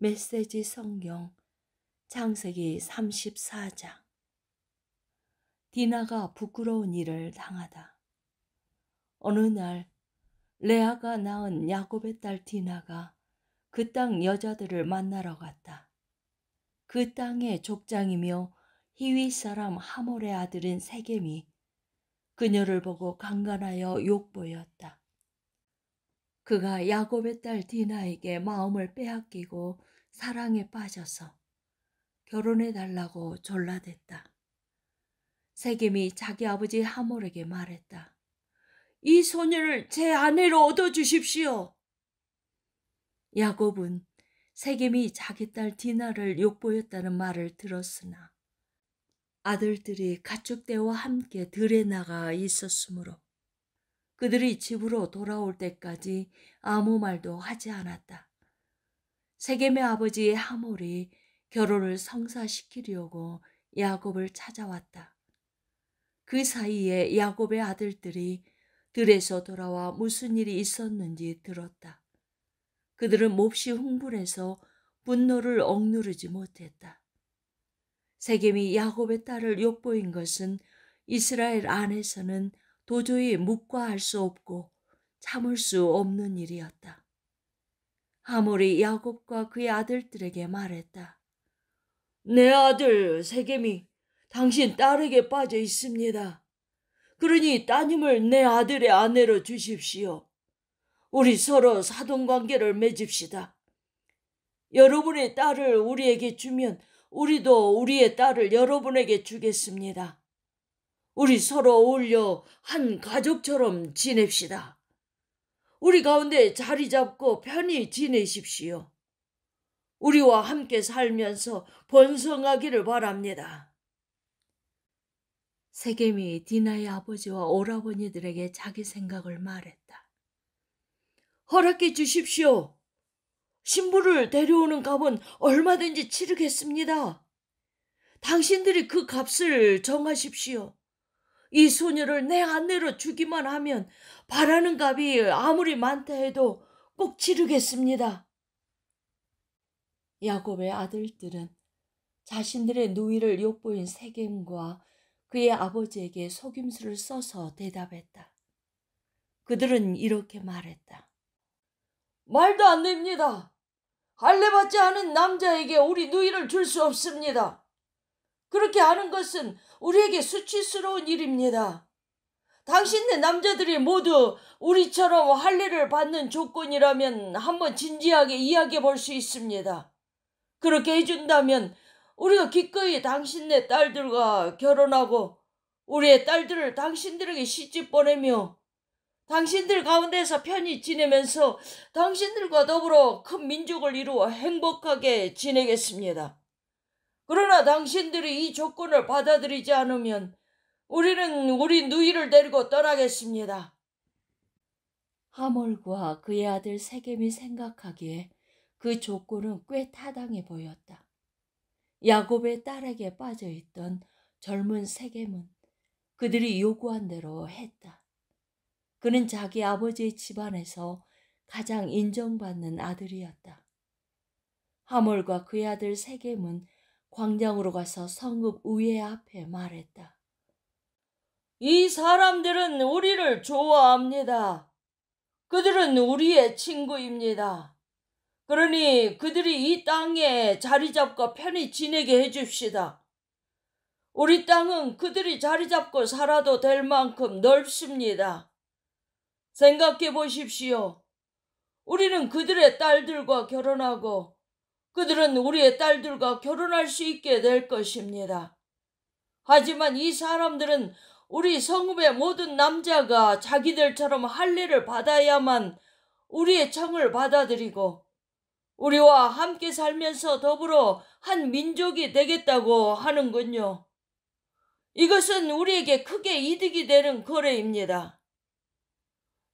메시지 성경 창세기 34장. 디나가 부끄러운 일을 당하다. 어느 날 레아가 낳은 야곱의 딸 디나가 그 땅 여자들을 만나러 갔다. 그 땅의 족장이며 히위 사람 하몰의 아들인 세겜이 그녀를 보고 강간하여 욕보였다. 그가 야곱의 딸 디나에게 마음을 빼앗기고 사랑에 빠져서 결혼해달라고 졸라댔다. 세겜이 자기 아버지 하몰에게 말했다. 이 소녀를 제 아내로 얻어주십시오. 야곱은 세겜이 자기 딸 디나를 욕보였다는 말을 들었으나 아들들이 가축대와 함께 들에 나가 있었으므로 그들이 집으로 돌아올 때까지 아무 말도 하지 않았다. 세겜의 아버지 하몰이 결혼을 성사시키려고 야곱을 찾아왔다. 그 사이에 야곱의 아들들이 들에서 돌아와 무슨 일이 있었는지 들었다. 그들은 몹시 흥분해서 분노를 억누르지 못했다. 세겜이 야곱의 딸을 욕보인 것은 이스라엘 안에서는 도저히 묵과할 수 없고 참을 수 없는 일이었다. 하몰이 야곱과 그의 아들들에게 말했다. 내 아들 세겜이 당신 딸에게 빠져 있습니다. 그러니 따님을 내 아들의 아내로 주십시오. 우리 서로 사돈관계를 맺읍시다. 여러분의 딸을 우리에게 주면 우리도 우리의 딸을 여러분에게 주겠습니다. 우리 서로 어울려 한 가족처럼 지냅시다. 우리 가운데 자리 잡고 편히 지내십시오. 우리와 함께 살면서 번성하기를 바랍니다. 세겜이 디나의 아버지와 오라버니들에게 자기 생각을 말했다. 허락해 주십시오. 신부를 데려오는 값은 얼마든지 치르겠습니다. 당신들이 그 값을 정하십시오. 이 소녀를 내 아내로 주기만 하면 바라는 값이 아무리 많다 해도 꼭 치르겠습니다. 야곱의 아들들은 자신들의 누이를 욕보인 세겜과 그의 아버지에게 속임수를 써서 대답했다. 그들은 이렇게 말했다. 말도 안 됩니다. 할례받지 않은 남자에게 우리 누이를 줄 수 없습니다. 그렇게 하는 것은 우리에게 수치스러운 일입니다. 당신네 남자들이 모두 우리처럼 할례를 받는 조건이라면 한번 진지하게 이야기해 볼 수 있습니다. 그렇게 해준다면 우리가 기꺼이 당신네 딸들과 결혼하고 우리의 딸들을 당신들에게 시집 보내며 당신들 가운데서 편히 지내면서 당신들과 더불어 큰 민족을 이루어 행복하게 지내겠습니다. 그러나 당신들이 이 조건을 받아들이지 않으면 우리는 우리 누이를 데리고 떠나겠습니다. 하몰과 그의 아들 세겜이 생각하기에 그 조건은 꽤 타당해 보였다. 야곱의 딸에게 빠져있던 젊은 세겜은 그들이 요구한 대로 했다. 그는 자기 아버지의 집안에서 가장 인정받는 아들이었다. 하몰과 그의 아들 세겜은 광장으로 가서 성읍 의회 앞에 말했다. 이 사람들은 우리를 좋아합니다. 그들은 우리의 친구입니다. 그러니 그들이 이 땅에 자리 잡고 편히 지내게 해줍시다. 우리 땅은 그들이 자리 잡고 살아도 될 만큼 넓습니다. 생각해 보십시오. 우리는 그들의 딸들과 결혼하고 그들은 우리의 딸들과 결혼할 수 있게 될 것입니다. 하지만 이 사람들은 우리 성읍의 모든 남자가 자기들처럼 할례를 받아야만 우리의 청을 받아들이고 우리와 함께 살면서 더불어 한 민족이 되겠다고 하는군요. 이것은 우리에게 크게 이득이 되는 거래입니다.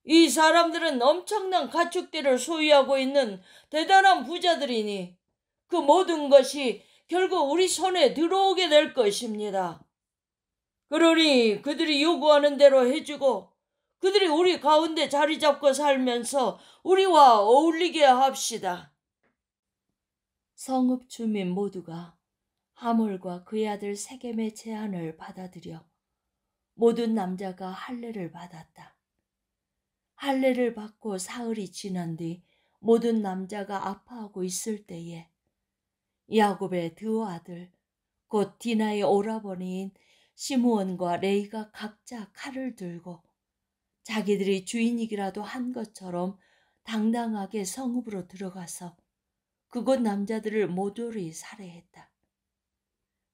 이 사람들은 엄청난 가축대를 소유하고 있는 대단한 부자들이니 그 모든 것이 결국 우리 손에 들어오게 될 것입니다. 그러니 그들이 요구하는 대로 해주고 그들이 우리 가운데 자리 잡고 살면서 우리와 어울리게 합시다. 성읍 주민 모두가 하몰과 그의 아들 세겜의 제안을 받아들여 모든 남자가 할례를 받았다. 할례를 받고 사흘이 지난 뒤 모든 남자가 아파하고 있을 때에 야곱의 두 아들 곧 디나의 오라버니인 시므온과 레이가 각자 칼을 들고 자기들이 주인이기라도 한 것처럼 당당하게 성읍으로 들어가서 그곳 남자들을 모조리 살해했다.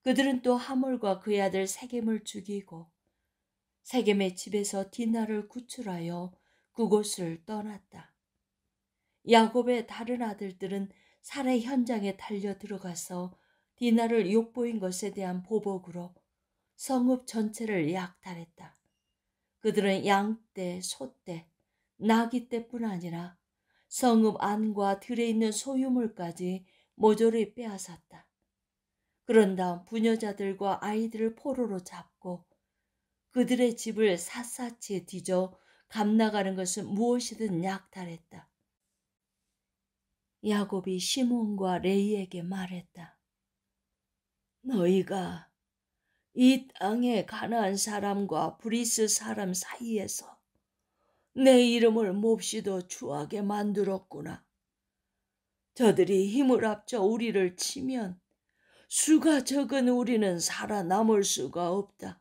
그들은 또 하몰과 그의 아들 세겜을 죽이고 세겜의 집에서 디나를 구출하여 그곳을 떠났다. 야곱의 다른 아들들은 살해 현장에 달려 들어가서 디나를 욕보인 것에 대한 보복으로 성읍 전체를 약탈했다. 그들은 양떼, 소떼, 나귀떼뿐 아니라 성읍 안과 들에 있는 소유물까지 모조리 빼앗았다. 그런 다음 부녀자들과 아이들을 포로로 잡고 그들의 집을 샅샅이 뒤져 감나가는 것은 무엇이든 약탈했다. 야곱이 시몬과 레이에게 말했다. 너희가 이 땅의 가나안 사람과 브리스 사람 사이에서 내 이름을 몹시도 추하게 만들었구나. 저들이 힘을 합쳐 우리를 치면 수가 적은 우리는 살아남을 수가 없다.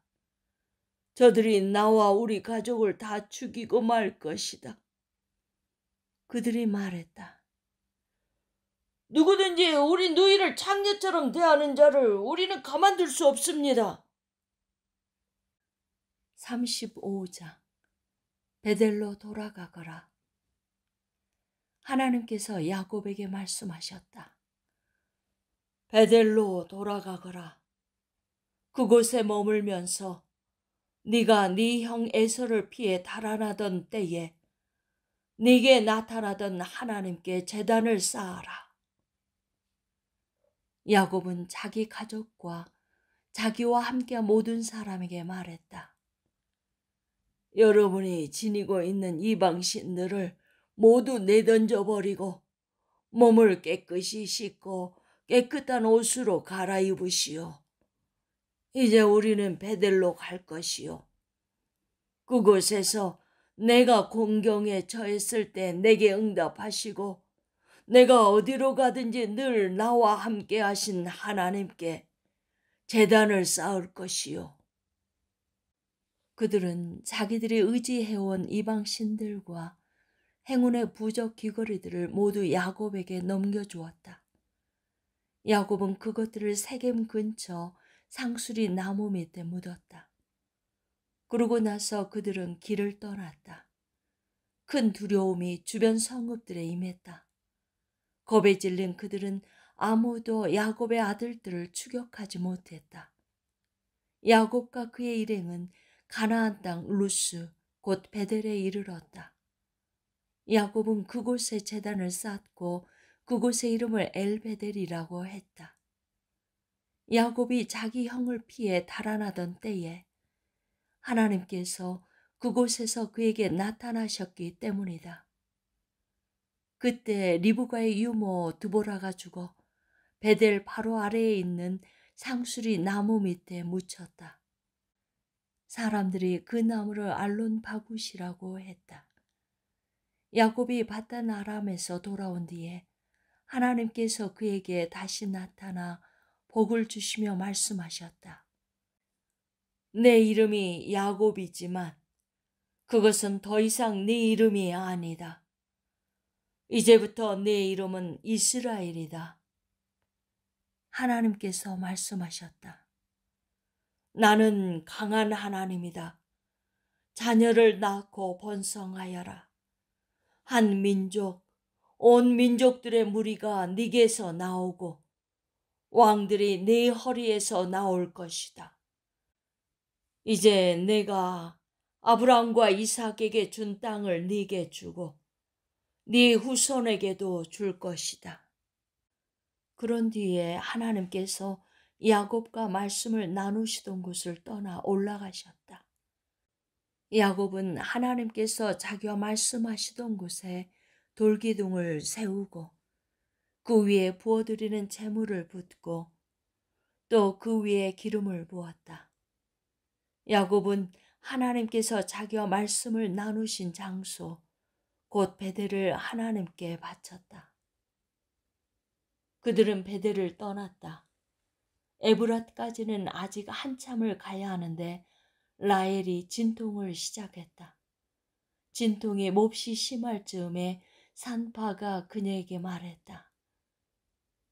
저들이 나와 우리 가족을 다 죽이고 말 것이다. 그들이 말했다. 누구든지 우리 누이를 창녀처럼 대하는 자를 우리는 가만둘 수 없습니다. 35장 베델로 돌아가거라. 하나님께서 야곱에게 말씀하셨다. 베델로 돌아가거라. 그곳에 머물면서 네가 네 형 에서를 피해 달아나던 때에 네게 나타나던 하나님께 제단을 쌓아라. 야곱은 자기 가족과 자기와 함께한 모든 사람에게 말했다. 여러분이 지니고 있는 이방 신들을 모두 내던져 버리고 몸을 깨끗이 씻고 깨끗한 옷으로 갈아입으시오. 이제 우리는 베델로 갈 것이요. 그곳에서 내가 공경에 처했을 때 내게 응답하시고 내가 어디로 가든지 늘 나와 함께 하신 하나님께 제단을 쌓을 것이요. 그들은 자기들이 의지해온 이방 신들과 행운의 부적 귀걸이들을 모두 야곱에게 넘겨주었다. 야곱은 그것들을 세겜 근처 상수리 나무 밑에 묻었다. 그러고 나서 그들은 길을 떠났다. 큰 두려움이 주변 성읍들에 임했다. 겁에 질린 그들은 아무도 야곱의 아들들을 추격하지 못했다. 야곱과 그의 일행은 가나안 땅 루스 곧 베델에 이르렀다. 야곱은 그곳에 제단을 쌓고 그곳의 이름을 엘베델이라고 했다. 야곱이 자기 형을 피해 달아나던 때에 하나님께서 그곳에서 그에게 나타나셨기 때문이다. 그때 리브가의 유모 드보라가 죽어 베델 바로 아래에 있는 상수리 나무 밑에 묻혔다. 사람들이 그 나무를 알론 바굿이라고 했다. 야곱이 바단 아람에서 돌아온 뒤에 하나님께서 그에게 다시 나타나 복을 주시며 말씀하셨다. 내 이름이 야곱이지만 그것은 더 이상 네 이름이 아니다. 이제부터 내 이름은 이스라엘이다. 하나님께서 말씀하셨다. 나는 강한 하나님이다. 자녀를 낳고 번성하여라. 한 민족, 온 민족들의 무리가 네게서 나오고 왕들이 네 허리에서 나올 것이다. 이제 내가 아브라함과 이삭에게 준 땅을 네게 주고 네 후손에게도 줄 것이다. 그런 뒤에 하나님께서 야곱과 말씀을 나누시던 곳을 떠나 올라가셨다. 야곱은 하나님께서 자기와 말씀하시던 곳에 돌기둥을 세우고 그 위에 부어드리는 제물을 붓고 또 그 위에 기름을 부었다. 야곱은 하나님께서 자기와 말씀을 나누신 장소, 곧 베델을 하나님께 바쳤다. 그들은 베델을 떠났다. 에브랏까지는 아직 한참을 가야 하는데 라헬이 진통을 시작했다. 진통이 몹시 심할 즈음에 산파가 그녀에게 말했다.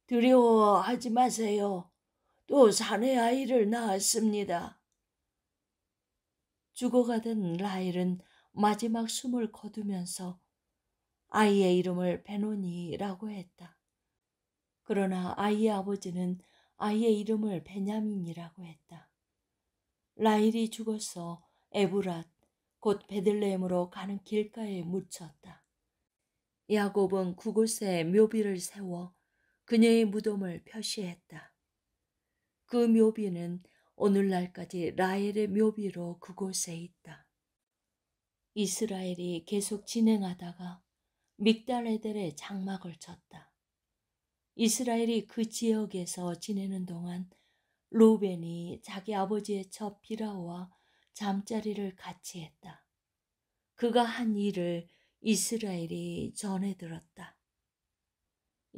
두려워하지 마세요. 또 사내 아이를 낳았습니다. 죽어가던 라헬은 마지막 숨을 거두면서 아이의 이름을 베노니라고 했다. 그러나 아이의 아버지는 아이의 이름을 베냐민이라고 했다. 라헬이 죽어서 에브랏, 곧 베들레헴으로 가는 길가에 묻혔다. 야곱은 그곳에 묘비를 세워 그녀의 무덤을 표시했다. 그 묘비는 오늘날까지 라헬의 묘비로 그곳에 있다. 이스라엘이 계속 진행하다가 믹달에델에 장막을 쳤다. 이스라엘이 그 지역에서 지내는 동안 루벤이 자기 아버지의 첩 비라와 잠자리를 같이 했다. 그가 한 일을 이스라엘이 전해 들었다.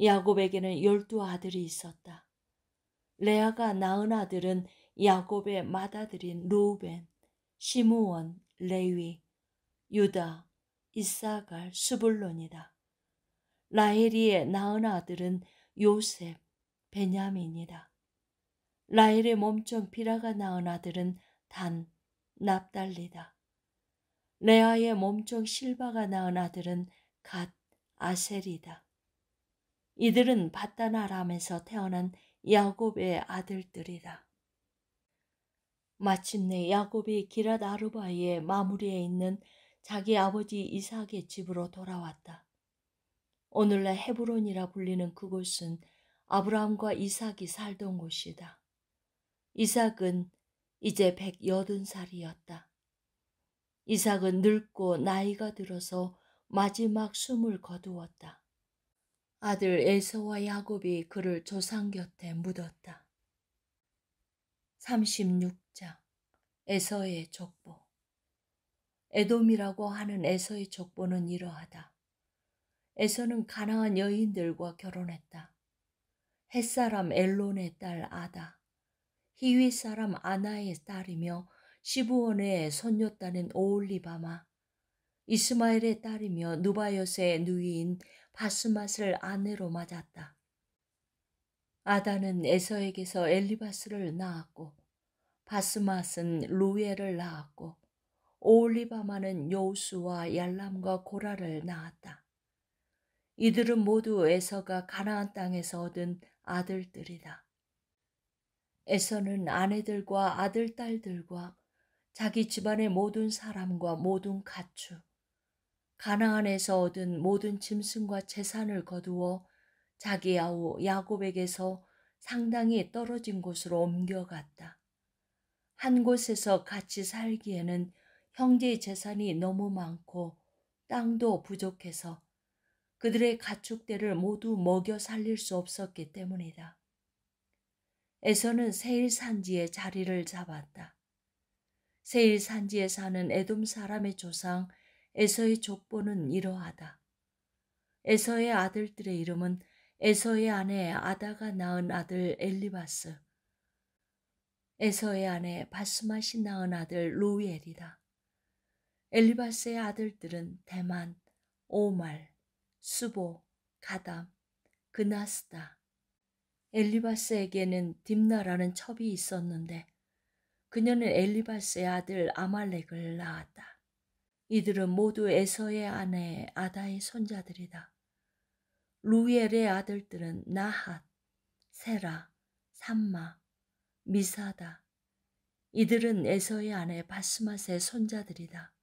야곱에게는 12아들이 있었다. 레아가 낳은 아들은 야곱의 맏아들인 루벤, 시므온, 레위, 유다, 이사갈, 스불론이다. 라헬이 낳은 아들은 요셉, 베냐민이다. 라헬의 몸종 비라가 낳은 아들은 단, 납달리다. 레아의 몸종 실바가 낳은 아들은 갓, 아셀이다. 이들은 바단 아람에서 태어난 야곱의 아들들이다. 마침내 야곱이 기랏 아르바의 마무리에 있는 자기 아버지 이삭의 집으로 돌아왔다. 오늘날 헤브론이라 불리는 그곳은 아브라함과 이삭이 살던 곳이다. 이삭은 이제 180살이었다. 이삭은 늙고 나이가 들어서 마지막 숨을 거두었다. 아들 에서와 야곱이 그를 조상 곁에 묻었다. 36장 에서의 족보. 에돔이라고 하는 에서의 족보는 이러하다. 에서는 가나안 여인들과 결혼했다. 햇사람 엘론의 딸 아다, 히위 사람 아나의 딸이며 시브온의 손녀딸인 오올리바마, 이스마엘의 딸이며 누바요스의 누이인 바스맛을 아내로 맞았다. 아다는 에서에게서 엘리바스를 낳았고 바스맛은 루엘을 낳았고 오올리바마는 요수와 얄람과 고라를 낳았다. 이들은 모두 에서가 가나안 땅에서 얻은 아들들이다. 에서는 아내들과 아들, 딸들과 자기 집안의 모든 사람과 모든 가축, 가나안에서 얻은 모든 짐승과 재산을 거두어 자기 아우 야곱에게서 상당히 떨어진 곳으로 옮겨갔다. 한 곳에서 같이 살기에는 형제의 재산이 너무 많고 땅도 부족해서 그들의 가축들을 모두 먹여 살릴 수 없었기 때문이다. 에서는 세일 산지에 자리를 잡았다. 세일 산지에 사는 에돔 사람의 조상 에서의 족보는 이러하다. 에서의 아들들의 이름은 에서의 아내 아다가 낳은 아들 엘리바스, 에서의 아내 바스맛이 낳은 아들 루엘이다. 엘리바스의 아들들은 대만, 오말, 수보, 가담, 그나스다. 엘리바스에게는 딥나라는 첩이 있었는데 그녀는 엘리바스의 아들 아말렉을 낳았다. 이들은 모두 에서의 아내 아다의 손자들이다. 루엘의 아들들은 나핫, 세라, 삼마, 미사다. 이들은 에서의 아내 바스맛의 손자들이다.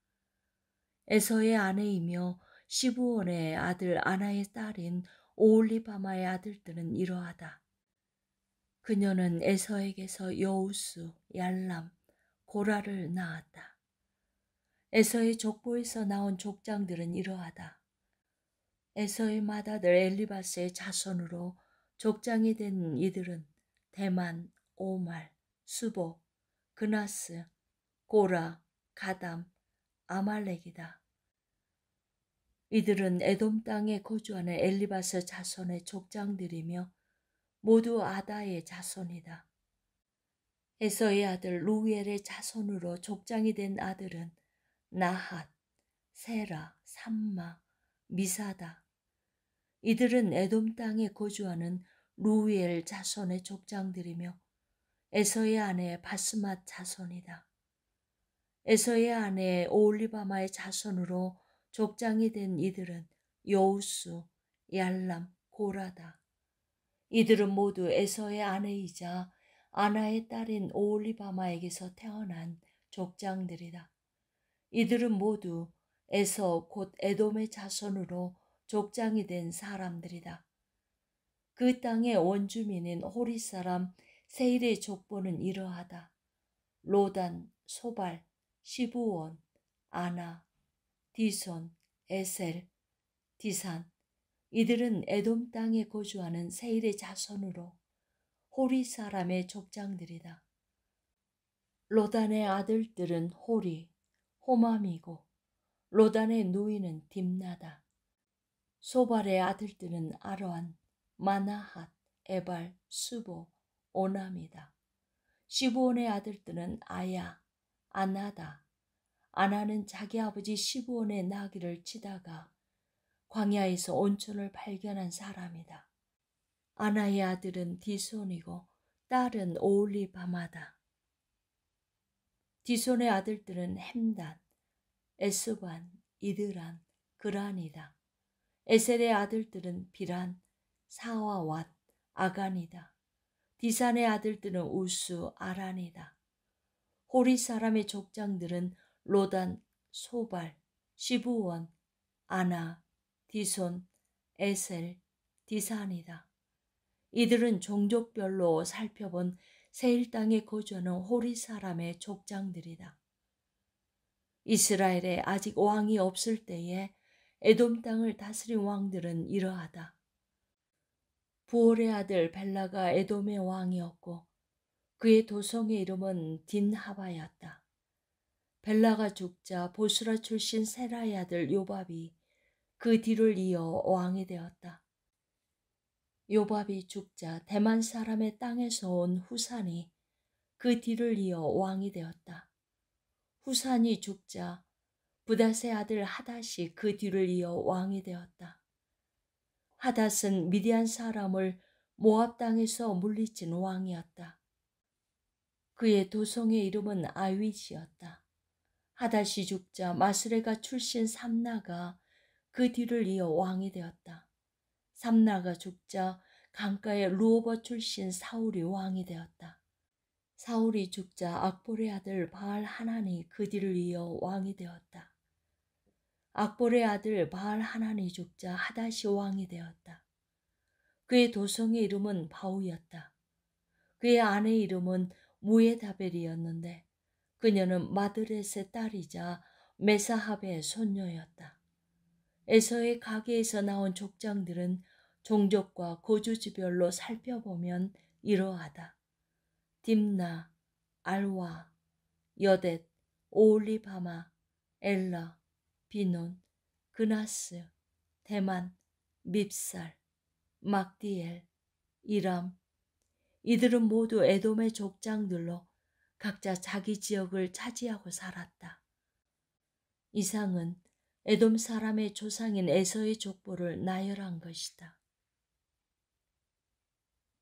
에서의 아내이며 시브온의 아들 아나의 딸인 오올리바마의 아들들은 이러하다. 그녀는 에서에게서 여우수, 얄람, 고라를 낳았다. 에서의 족보에서 나온 족장들은 이러하다. 에서의 맏아들 엘리바스의 자손으로 족장이 된 이들은 대만, 오말, 수보, 그나스, 고라, 가담, 아말렉이다. 이들은 에돔 땅에 거주하는 엘리바스 자손의 족장들이며 모두 아다의 자손이다. 에서의 아들 루엘의 자손으로 족장이 된 아들은 나핫, 세라, 삼마, 미사다. 이들은 에돔 땅에 거주하는 루엘 자손의 족장들이며 에서의 아내 바스맛 자손이다. 에서의 아내 오홀리바마의 자손으로 족장이 된 이들은 여우수, 얄람, 고라다. 이들은 모두 에서의 아내이자 아나의 딸인 오홀리바마에게서 태어난 족장들이다. 이들은 모두 에서 곧 에돔의 자손으로 족장이 된 사람들이다. 그 땅의 원주민인 호리 사람 세일의 족보는 이러하다. 로단, 소발, 시부온, 아나, 디손, 에셀, 디산. 이들은 에돔 땅에 거주하는 세일의 자손으로 호리 사람의 족장들이다. 로단의 아들들은 호리, 호맘이고 로단의 누이는 딥나다. 소발의 아들들은 아론, 마나핫, 에발, 수보, 오남이다. 시부온의 아들들은 아야, 아나다. 아나는 자기 아버지 시부온의 나귀를 치다가 광야에서 온천을 발견한 사람이다. 아나의 아들은 디손이고 딸은 오홀리바마다. 디손의 아들들은 햄단, 에스반, 이드란, 그란이다. 에셀의 아들들은 비란, 사와 왓, 아간이다. 디산의 아들들은 우수, 아란이다. 호리 사람의 족장들은 로단, 소발, 시부원, 아나, 디손, 에셀, 디산이다. 이들은 종족별로 살펴본 세일 땅에 거주하는 호리 사람의 족장들이다. 이스라엘에 아직 왕이 없을 때에 에돔 땅을 다스린 왕들은 이러하다. 부올의 아들 벨라가 에돔의 왕이었고 그의 도성의 이름은 딘하바였다. 벨라가 죽자 보스라 출신 세라의 아들 요밥이 그 뒤를 이어 왕이 되었다. 요밥이 죽자 대만 사람의 땅에서 온 후산이 그 뒤를 이어 왕이 되었다. 후산이 죽자 부닷의 아들 하닷이 그 뒤를 이어 왕이 되었다. 하닷은 미디안 사람을 모압 땅에서 물리친 왕이었다. 그의 도성의 이름은 아윗이었다. 하닷이 죽자 마스레가 출신 삼나가 그 뒤를 이어 왕이 되었다. 삼나가 죽자 강가의 루오버 출신 사울이 왕이 되었다. 사울이 죽자 악볼의 아들 바알 하난이 그 뒤를 이어 왕이 되었다. 악볼의 아들 바알 하난이 죽자 하닷이 왕이 되었다. 그의 도성의 이름은 바우였다. 그의 아내의 이름은 무에다벨이었는데 그녀는 마드렛의 딸이자 메사합의 손녀였다. 에서의 가게에서 나온 족장들은 종족과 거주지별로 살펴보면 이러하다. 딥나, 알와, 여댓, 오홀리바마, 엘라, 비논, 그나스, 대만, 밉살, 막디엘, 이람. 이들은 모두 에돔의 족장들로 각자 자기 지역을 차지하고 살았다. 이상은 에돔 사람의 조상인 에서의 족보를 나열한 것이다.